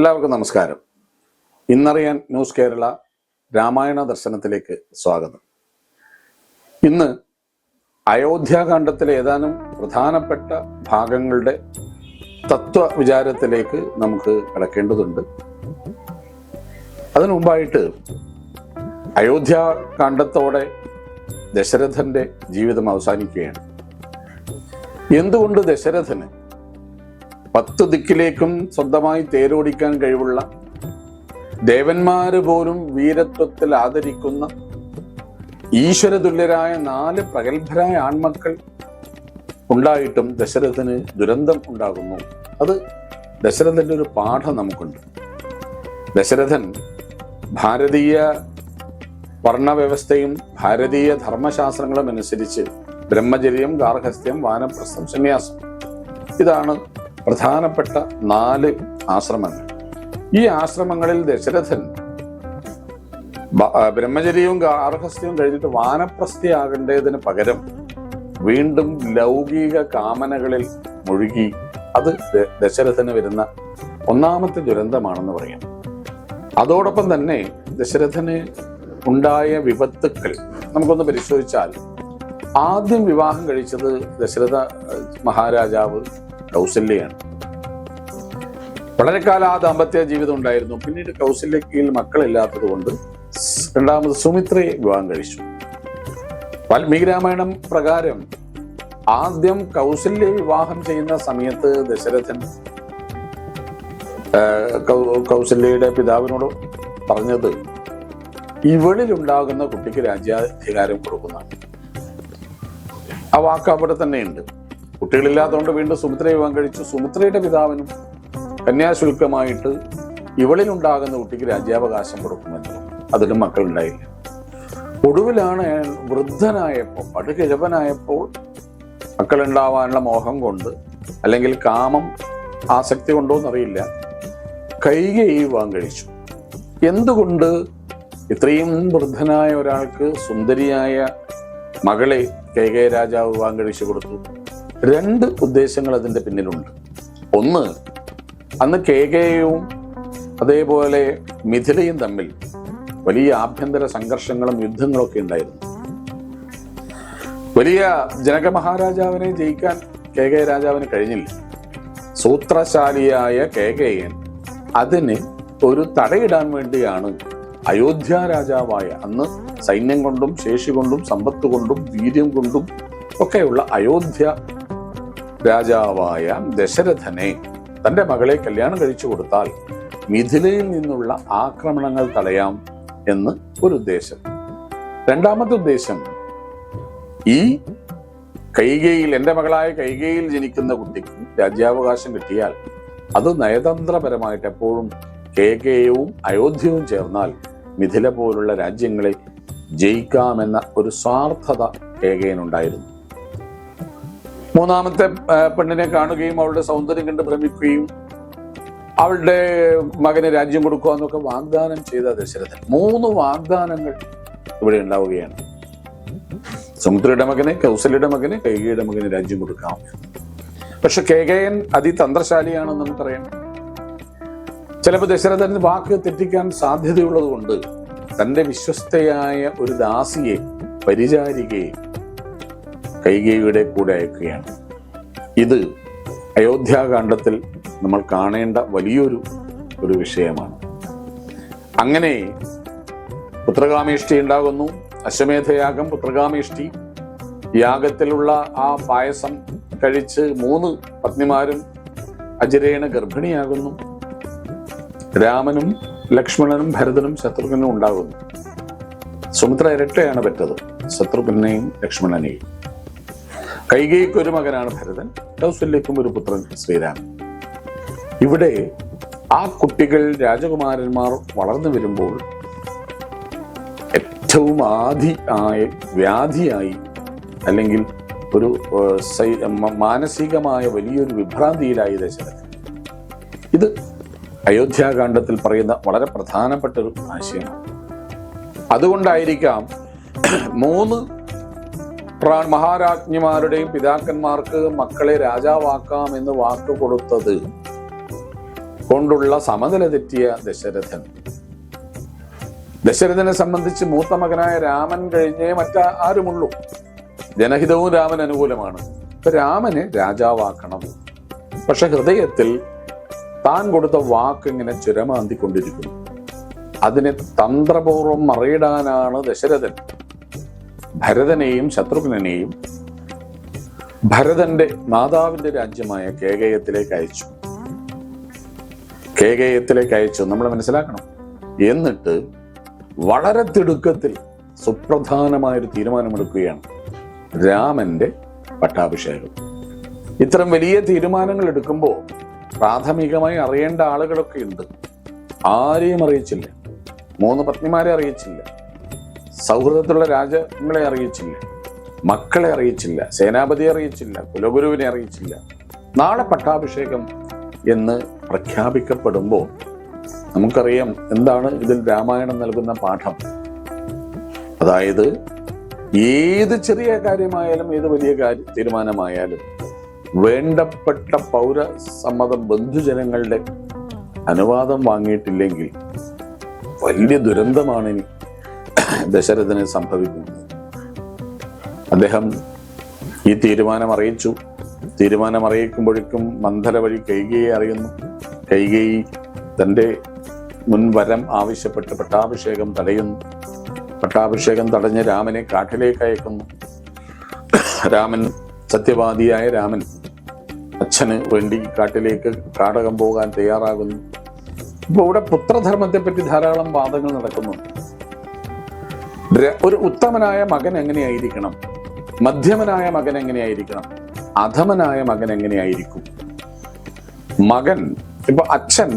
എല്ലാവർക്കും നമസ്കാരം. ഇന്നറിയാൻ ന്യൂസ് കേരള രാമായണ ദർശനത്തിലേക്ക് സ്വാഗതം. ഇന്ന് അയോധ്യാകാന്ഡത്തിലെ ഏതാനും പ്രധാനപ്പെട്ട ഭാഗങ്ങളുടെ തത്വവിചാരത്തിലേക്ക് നമുക്ക് കടക്കേണ്ടതുണ്ട്. അതിനു മുമ്പായിട്ട് അയോധ്യാകാന്ഡത്തോടെ ദശരഥന്റെ ജീവിതം അവസാനിക്കുകയാണ്. എന്തുകൊണ്ട് ദശരഥന് 10 ദിക്കിലേക്കും സ്വന്തമായി തേരോടിക്കാൻ കഴിവുള്ള, ദേവന്മാര് പോലും വീരത്വത്തിൽ ആദരിക്കുന്ന ഈശ്വരതുല്യരായ 4 പ്രഗത്ഭരായ ആൺമക്കൾ ഉണ്ടായിട്ടും ദശരഥന് ദുരന്തം ഉണ്ടാകുന്നു? അത് ദശരഥന്റെ ഒരു പാഠം നമുക്കുണ്ട്. ദശരഥൻ ഭാരതീയ വർണ്ണവ്യവസ്ഥയും ഭാരതീയ ധർമ്മശാസ്ത്രങ്ങളും അനുസരിച്ച് ബ്രഹ്മചര്യം, ഗാർഹസ്ഥ്യം, വാനപ്രസ്ഥം, സന്യാസം, ഇതാണ് പ്രധാനപ്പെട്ട 4 ആശ്രമങ്ങൾ. ഈ ആശ്രമങ്ങളിൽ ദശരഥൻ ബ്രഹ്മചര്യവും ഗാർഹസ്ഥ്യവും കഴിഞ്ഞിട്ട് വാനപ്രസ്ഥയാകേണ്ടതിന് പകരം വീണ്ടും ലൗകിക കാമനകളിൽ മുഴുകി. അത് ദശരഥന് വരുന്ന ഒന്നാമത്തെ ദുരന്തമാണെന്ന് പറയാം. അതോടൊപ്പം തന്നെ ദശരഥന് ഉണ്ടായ വിപത്തുക്കൾ നമുക്കൊന്ന് പരിശോധിച്ചാൽ, ആദ്യം വിവാഹം കഴിച്ചത് ദശരഥ മഹാരാജാവ് കൗസല്യയാണ്. വളരെ കാലം ആ ദാമ്പത്യ ജീവിതം ഉണ്ടായിരുന്നു. പിന്നീട് കൗസല്യക്ക് മക്കളില്ലാത്തത് കൊണ്ട് രണ്ടാമത് സുമിത്രയെ വിവാഹം കഴിച്ചു. വാൽമീകി രാമായണം പ്രകാരം ആദ്യം കൗസല്യ വിവാഹം ചെയ്യുന്ന സമയത്ത് ദശരഥൻ കൗസല്യയുടെ പിതാവിനോട് പറഞ്ഞത് ഇവളിലുണ്ടാകുന്ന കുട്ടിക്ക് രാജ്യാധികാരം കൊടുക്കുന്നതാണ്. ആ വാക്ക് അവിടെ തന്നെയുണ്ട്. കുട്ടികളില്ലാത്തതുകൊണ്ട് വീണ്ടും സുമിത്രയെ വിവാഹം കഴിച്ചു. സുമിത്രയുടെ പിതാവിനും കന്യാശുൽക്കമായിട്ട് ഇവളിലുണ്ടാകുന്ന കുട്ടിക്ക് രാജ്യാവകാശം കൊടുക്കുമെന്ന്. അതിലും മക്കളുണ്ടായില്ല. ഒടുവിലാണ് വൃദ്ധനായപ്പോൾ, പടുകിഴവനായപ്പോൾ, മക്കളുണ്ടാവാനുള്ള മോഹം കൊണ്ട് അല്ലെങ്കിൽ കാമം ആസക്തി കൊണ്ടോ എന്നറിയില്ല, കൈകേയി വിവാഹം കഴിച്ചു. എന്തുകൊണ്ട് ഇത്രയും വൃദ്ധനായ ഒരാൾക്ക് സുന്ദരിയായ മകളെ കൈകേയി രാജാവ് വിവാഹം കഴിച്ചു കൊടുത്തു? 2 ഉദ്ദേശങ്ങൾ അതിന്റെ പിന്നിലുണ്ട്. ഒന്ന്, അന്ന് കൈകേയിയും അതേപോലെ മിഥിലയും തമ്മിൽ വലിയ ആഭ്യന്തര സംഘർഷങ്ങളും യുദ്ധങ്ങളൊക്കെ ഉണ്ടായിരുന്നു. വലിയ ജനക മഹാരാജാവിനെ ജയിക്കാൻ കൈകേയി രാജാവിന് കഴിഞ്ഞില്ല. സൂത്രശാലിയായ കൈകേയൻ അതിന് ഒരു തടയിടാൻ വേണ്ടിയാണ് അയോധ്യ രാജാവായ, അന്ന് സൈന്യം കൊണ്ടും ശേഷി കൊണ്ടും സമ്പത്ത് കൊണ്ടും വീര്യം കൊണ്ടും ഒക്കെയുള്ള അയോധ്യ രാജാവായ ദശരഥനെ തന്റെ മകളെ കല്യാണം കഴിച്ചു കൊടുത്താൽ മിഥിലയിൽ നിന്നുള്ള ആക്രമണങ്ങൾ തടയാം എന്ന് ഒരു ഉദ്ദേശം. രണ്ടാമത്തെ ഉദ്ദേശം, ഈ കൈകേയിൽ, എൻ്റെ മകളായ കൈകേയിൽ ജനിക്കുന്ന കുട്ടിക്ക് രാജ്യാവകാശം കിട്ടിയാൽ അത് നയതന്ത്രപരമായിട്ട് എപ്പോഴും കൈകേയവും അയോധ്യവും ചേർന്നാൽ മിഥില പോലുള്ള രാജ്യങ്ങളെ ജയിക്കാമെന്ന ഒരു സ്വാർത്ഥത കൈകേയനുണ്ടായിരുന്നു. മൂന്നാമത്തെ പെണ്ണിനെ കാണുകയും അവളുടെ സൗന്ദര്യം കണ്ട് ഭ്രമിക്കുകയും അവളുടെ മകന് രാജ്യം കൊടുക്കുക എന്നൊക്കെ വാഗ്ദാനം ചെയ്ത ദശരഥൻ 3 വാഗ്ദാനങ്ങൾ ഇവിടെ ഉണ്ടാവുകയാണ്. സുമിത്രയുടെ മകനെ, കൗസല്യയുടെ മകനെ, കൈകേയിയുടെ മകന് രാജ്യം കൊടുക്കാം. പക്ഷെ കൈകേയൻ അതിതന്ത്രശാലിയാണെന്ന് നമുക്കറിയാം. ചിലപ്പോൾ ദശരഥൻ വാക്ക് തെറ്റിക്കാൻ സാധ്യതയുള്ളത് കൊണ്ട് തന്റെ വിശ്വസ്തയായ ഒരു ദാസിയെ, പരിചാരികയെ കൈകേയിയുടെ കൂടെ അയക്കുകയാണ്. ഇത് അയോധ്യാകാന്ഡത്തിൽ നമ്മൾ കാണേണ്ട വലിയൊരു വിഷയമാണ്. അങ്ങനെ പുത്രകാമേഷ്ടി ഉണ്ടാകുന്നു. അശ്വമേധയാഗം, പുത്രകാമേഷ്ടി യാഗത്തിലുള്ള ആ പായസം കഴിച്ച് 3 പത്നിമാരും അജിരേണ ഗർഭിണിയാകുന്നു. രാമനും ലക്ഷ്മണനും ഭരതനും ശത്രുഘ്നും ഉണ്ടാകുന്നു. സുമിത്ര ഇരട്ടയാണ് പെറ്റത്, ശത്രുഘ്നെയും ലക്ഷ്മണനെയും. കൈകേയിക്ക് ഒരു മകനാണ് ഭരതൻ, കൗസല്യക്കും ഒരു പുത്രൻ ശ്രീരാമൻ. ഇവിടെ ആ കുട്ടികൾ, രാജകുമാരന്മാർ വളർന്നു വരുമ്പോൾ ഏറ്റവും വ്യാധിയായി അല്ലെങ്കിൽ ഒരു മാനസികമായ വലിയൊരു വിഭ്രാന്തിയിലായി ദശരഥൻ. ഇത് അയോധ്യാകാന്ഡത്തിൽ പറയുന്ന വളരെ പ്രധാനപ്പെട്ട ഒരു ആശയമാണ്. അതുകൊണ്ടായിരിക്കാം 3 മഹാരാജ്ഞിമാരുടെയും പിതാക്കന്മാർക്ക് മക്കളെ രാജാവാക്കാം എന്ന് വാക്ക് കൊടുത്തത് കൊണ്ടുള്ള സമനില തെറ്റിയ ദശരഥൻ. ദശരഥനെ സംബന്ധിച്ച് മൂത്ത മകനായ രാമൻ കഴിഞ്ഞേ ആരുമുള്ളൂ. ജനഹിതവും രാമൻ അനുകൂലമാണ്. ഇപ്പൊ രാമന് രാജാവാക്കണം. പക്ഷെ ഹൃദയത്തിൽ താൻ കൊടുത്ത വാക്ക് ഇങ്ങനെ ചുരമാന്തിക്കൊണ്ടിരിക്കുന്നു. അതിനെ തന്ത്രപൂർവം മറിയിടാനാണ് ദശരഥൻ ഭരതനെയും ശത്രുഘ്നെയും ഭരതന്റെ മാതാവിന്റെ രാജ്യമായ കേകയത്തിലേക്ക് അയച്ചു. നമ്മൾ മനസ്സിലാക്കണം. എന്നിട്ട് വളരെ തിടുക്കത്തിൽ സുപ്രധാനമായൊരു തീരുമാനമെടുക്കുകയാണ്. രാമന്റെ പട്ടാഭിഷേകം. ഇത്തരം വലിയ തീരുമാനങ്ങൾ എടുക്കുമ്പോൾ പ്രാഥമികമായി അറിയേണ്ട ആളുകളൊക്കെ ഉണ്ട്. ആരെയും അറിയിച്ചില്ല. 3 പത്നിമാരെ അറിയിച്ചില്ല. സൗഹൃദത്തിലുള്ള രാജ്യങ്ങളെ അറിയിച്ചില്ല. മക്കളെ അറിയിച്ചില്ല. സേനാപതിയെ അറിയിച്ചില്ല. കുലഗുരുവിനെ അറിയിച്ചില്ല. നാളെ പട്ടാഭിഷേകം എന്ന് പ്രഖ്യാപിക്കപ്പെടുമ്പോൾ നമുക്കറിയാം എന്താണ് ഇതിൽ രാമായണം നൽകുന്ന പാഠം. അതായത് ഏത് ചെറിയ കാര്യമായാലും ഏത് വലിയ തീരുമാനമായാലും വേണ്ടപ്പെട്ട പൗരസമ്മതം ബന്ധുജനങ്ങളുടെ അനുവാദം വാങ്ങിയിട്ടില്ലെങ്കിൽ വലിയ ദുരന്തമാണ് ഇനി ദശരഥന് സംഭവിക്കുന്നത്. അദ്ദേഹം ഈ തീരുമാനം അറിയിച്ചു. തീരുമാനം അറിയിക്കുമ്പോഴേക്കും മന്ധര വഴി കൈകേയിയെ അറിയുന്നു. കൈകേയി തൻ്റെ മുൻവരം ആവശ്യപ്പെട്ട് പട്ടാഭിഷേകം തടയുന്നു. പട്ടാഭിഷേകം തടഞ്ഞ് രാമനെ കാട്ടിലേക്ക് അയക്കുന്നു. സത്യവാദിയായ രാമൻ അച്ഛന് വേണ്ടി കാട്ടിലേക്ക് കാടകം പോകാൻ തയ്യാറാകുന്നു. ഇപ്പൊ ഇവിടെ പുത്രധർമ്മത്തെ പറ്റി ധാരാളം വാദങ്ങൾ നടക്കുന്നുണ്ട്. ഒരു ഉത്തമനായ മകൻ എങ്ങനെയായിരിക്കണം? മധ്യമനായ മകൻ എങ്ങനെയായിരിക്കണം? അധമനായ മകൻ എങ്ങനെയായിരിക്കും? മകൻ ഇപ്പൊ അച്ഛൻ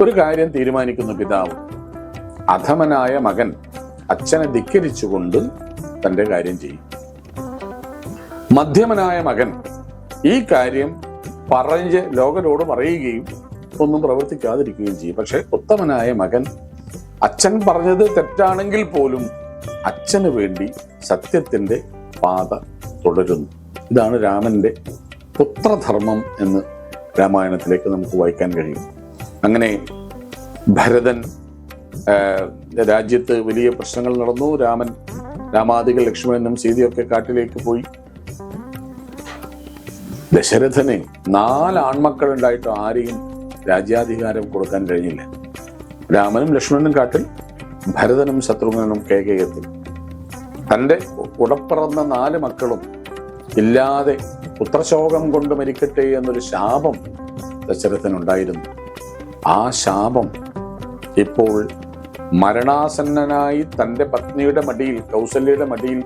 ഒരു കാര്യം തീരുമാനിക്കുന്നു, പിതാവ്. അധമനായ മകൻ അച്ഛനെ ധിക്കരിച്ചുകൊണ്ട് തന്റെ കാര്യം ചെയ്യും. മധ്യമനായ മകൻ ഈ കാര്യം പറഞ്ഞ് ലോകരോട് പറയുകയും ഒന്നും പ്രവർത്തിക്കാതിരിക്കുകയും ചെയ്യും. പക്ഷെ ഉത്തമനായ മകൻ അച്ഛൻ പറഞ്ഞത് തെറ്റാണെങ്കിൽ പോലും അച്ഛന് വേണ്ടി സത്യത്തിന്റെ പാത തുടരുന്നു. ഇതാണ് രാമന്റെ പുത്രധർമ്മം എന്ന് രാമായണത്തിലേക്ക് നമുക്ക് വായിക്കാൻ കഴിയും. അങ്ങനെ ഭരതൻ രാജ്യത്ത് വലിയ പ്രശ്നങ്ങൾ നടന്നു. രാമാദികൾ ലക്ഷ്മണനും സീതയൊക്കെ കാട്ടിലേക്ക് പോയി. ദശരഥന് 4 ആൺമക്കളുണ്ടായിട്ട് ആരെയും രാജ്യാധികാരം കൊടുക്കാൻ കഴിഞ്ഞില്ല. രാമനും ലക്ഷ്മണനും കാട്ടിൽ, ഭരതനും ശത്രുഘ്നനും കേകയത്തിൽ. തൻ്റെ ഉടപ്പിറന്ന 4 മക്കളും ഇല്ലാതെ പുത്രശോകം കൊണ്ട് മരിക്കട്ടെ എന്നൊരു ശാപം ദശരഥനുണ്ടായിരുന്നു. ആ ശാപം ഇപ്പോൾ മരണാസന്നനായി തൻ്റെ പത്നിയുടെ മടിയിൽ, കൗസല്യയുടെ മടിയിൽ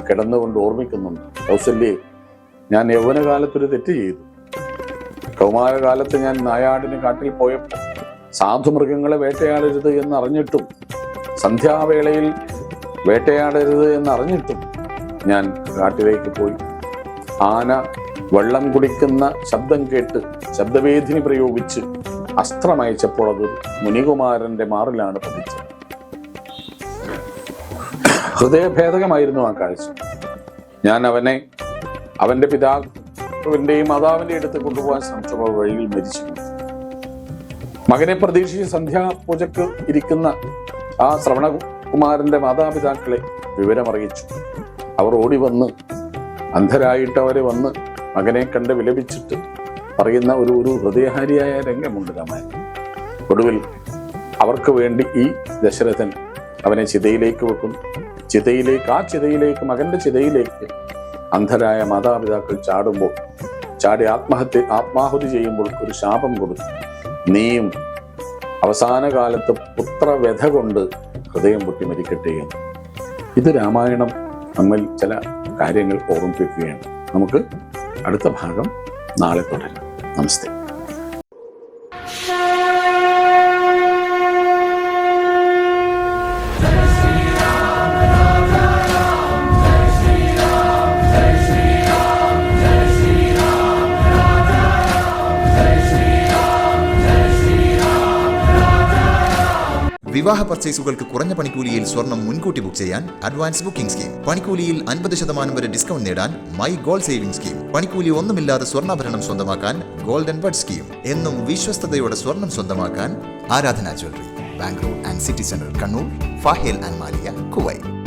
കിടന്നുകൊണ്ട് ഓർമ്മിക്കുന്നുണ്ട്. കൗസല്യെ, ഞാൻ യൗവനകാലത്തൊരു തെറ്റ് ചെയ്തു. കൗമാരകാലത്ത് ഞാൻ നായാടിന് കാട്ടിൽ പോയപ്പോൾ സാധുമൃഗങ്ങളെ വേട്ടയാടരുത് എന്നറിഞ്ഞിട്ടും, സന്ധ്യാവേളയിൽ വേട്ടയാടരുത് എന്നറിഞ്ഞിട്ടും ഞാൻ കാട്ടിലേക്ക് പോയി. ആന വെള്ളം കുടിക്കുന്ന ശബ്ദം കേട്ട് ശബ്ദവേദിനി പ്രയോഗിച്ച് അസ്ത്രമയച്ചപ്പോൾ അത് മുനികുമാരന്റെ മാറിലാണ് പതിച്ചത്. ഹൃദയഭേദകമായിരുന്നു ആ കാഴ്ച. ഞാൻ അവന്റെ പിതാവിന്റെയും മാതാവിന്റെ അടുത്ത് കൊണ്ടുപോകാൻ ശ്രമിച്ചപ്പോൾ വഴിയിൽ മരിച്ചു. മകനെ പ്രതീക്ഷിച്ച് സന്ധ്യാപൂജക്ക് ഇരിക്കുന്ന ആ ശ്രവണകുമാരന്റെ മാതാപിതാക്കളെ വിവരമറിയിച്ചു. അവർ ഓടി വന്ന്, അന്ധരായിട്ടവരെ വന്ന് മകനെ കണ്ട് വിലപിച്ചിട്ട് പറയുന്ന ഒരു ഹൃദയഹാരിയായ രംഗമുണ്ട് രാമായണം. ഒടുവിൽ അവർക്ക് വേണ്ടി ഈ ദശരഥൻ അവനെ ചിതയിലേക്ക് വെക്കുന്നു. ചിതയിലേക്ക് മകന്റെ ചിതയിലേക്ക് അന്ധരായ മാതാപിതാക്കൾ ചാടി ആത്മാഹുതി ചെയ്യുമ്പോൾ ഒരു ശാപം കൊടുത്തു. നീയും അവസാന കാലത്ത് പുത്രവ്യഥ കൊണ്ട് ഹൃദയം പൊട്ടി മരിക്കട്ടെ എന്ന്. ഇത് രാമായണം നമ്മൾ ചില കാര്യങ്ങൾ ഓർമ്മിപ്പിക്കുകയാണ്. നമുക്ക് അടുത്ത ഭാഗം നാളെ തുടരാം. നമസ്തേ. വിവാഹ പർച്ചേസുകൾക്ക് കുറഞ്ഞ പണിക്കൂലിയിൽ സ്വർണം മുൻകൂട്ടി ബുക്ക് ചെയ്യാൻ അഡ്വാൻസ് ബുക്കിംഗ് സ്കീം. പണിക്കൂലിയിൽ 50% വരെ ഡിസ്കൗണ്ട് നേടാൻ മൈ ഗോൾഡ് സേവിംഗ് സ്കീം. പണിക്കൂലി ഒന്നുമില്ലാതെ സ്വർണ്ണാഭരണം സ്വന്തമാക്കാൻ ഗോൾഡൻ ബഡ് സ്കീം. എന്നും വിശ്വസ്തയോടെ സ്വർണം സ്വന്തമാക്കാൻ ആരാധന jewellery, Bangalore and city centre, Kannur, ഫാഹേൽ and Maliya, Kuwait.